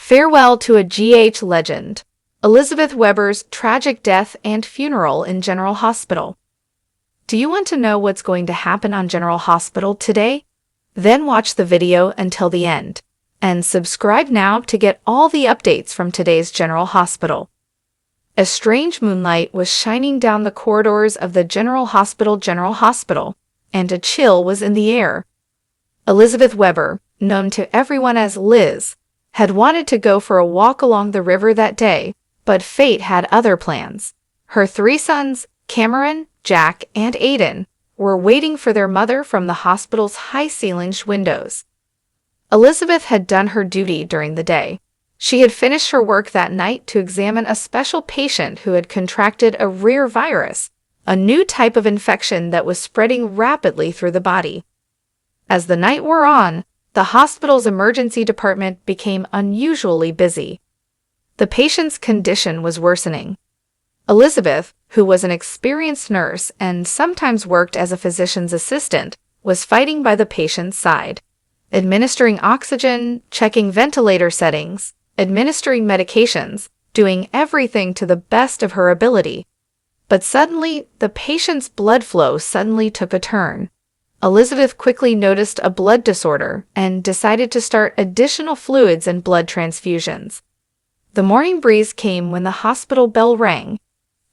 Farewell to a GH legend. Elizabeth Weber's tragic death and funeral in General Hospital. Do you want to know what's going to happen on General Hospital today? Then watch the video until the end. And subscribe now to get all the updates from today's General Hospital. A strange moonlight was shining down the corridors of the General Hospital, and a chill was in the air. Elizabeth Weber, known to everyone as Liz, had wanted to go for a walk along the river that day, but fate had other plans. Her 3 sons, Cameron, Jack, and Aiden, were waiting for their mother from the hospital's high-ceilinged windows. Elizabeth had done her duty during the day. She had finished her work that night to examine a special patient who had contracted a rare virus, a new type of infection that was spreading rapidly through the body. As the night wore on, the hospital's emergency department became unusually busy. The patient's condition was worsening. Elizabeth, who was an experienced nurse and sometimes worked as a physician's assistant, was fighting by the patient's side, administering oxygen, checking ventilator settings, administering medications, doing everything to the best of her ability. But suddenly, the patient's blood flow took a turn. Elizabeth quickly noticed a blood disorder and decided to start additional fluids and blood transfusions. The morning breeze came when the hospital bell rang.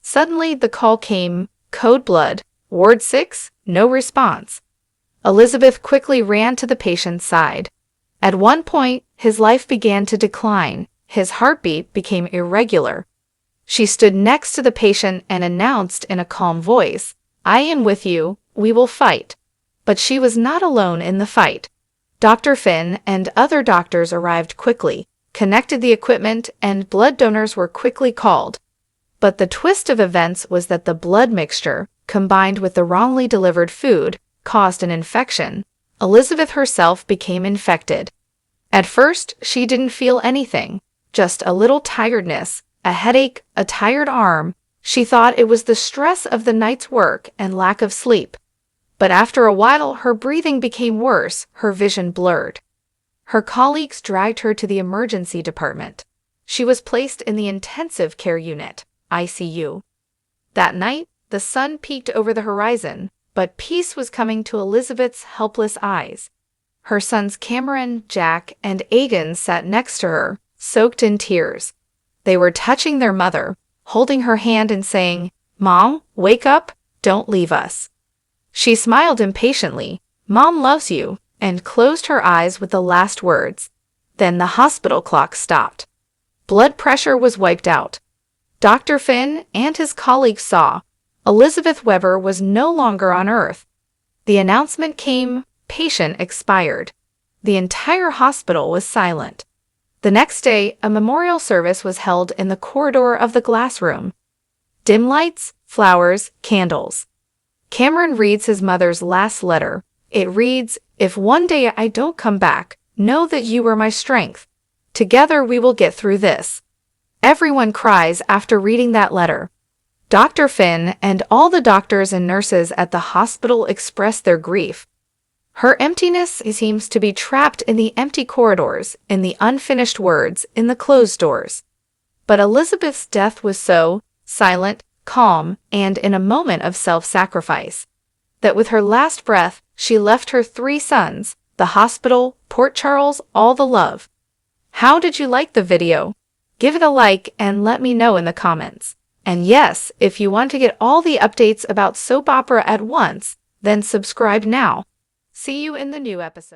Suddenly, the call came, "Code blood, Ward 6, no response." Elizabeth quickly ran to the patient's side. At one point, his life began to decline. His heartbeat became irregular. She stood next to the patient and announced in a calm voice, "I am with you, we will fight." But she was not alone in the fight. Dr. Finn and other doctors arrived quickly, connected the equipment, and blood donors were quickly called. But the twist of events was that the blood mixture, combined with the wrongly delivered food, caused an infection. Elizabeth herself became infected. At first, she didn't feel anything, just a little tiredness, a headache, a tired arm. She thought it was the stress of the night's work and lack of sleep. But after a while, her breathing became worse, her vision blurred. Her colleagues dragged her to the emergency department. She was placed in the intensive care unit, ICU. That night, the sun peeked over the horizon, but peace was coming to Elizabeth's helpless eyes. Her sons Cameron, Jack, and Aiden sat next to her, soaked in tears. They were touching their mother, holding her hand and saying, "Mom, wake up, don't leave us." She smiled impatiently, "Mom loves you," and closed her eyes with the last words. Then the hospital clock stopped. Blood pressure was wiped out. Dr. Finn and his colleagues saw Elizabeth Weber was no longer on Earth. The announcement came, patient expired. The entire hospital was silent. The next day, a memorial service was held in the corridor of the glass room. Dim lights, flowers, candles. Cameron reads his mother's last letter. It reads, "If one day I don't come back, know that you are my strength. Together we will get through this." Everyone cries after reading that letter. Dr. Finn and all the doctors and nurses at the hospital express their grief. Her emptiness seems to be trapped in the empty corridors, in the unfinished words, in the closed doors. But Elizabeth's death was so silent, calm, and in a moment of self-sacrifice, that with her last breath, she left her 3 sons, the hospital, Port Charles, all the love. How did you like the video? Give it a like and let me know in the comments. And yes, if you want to get all the updates about soap opera at once, then subscribe now. See you in the new episode.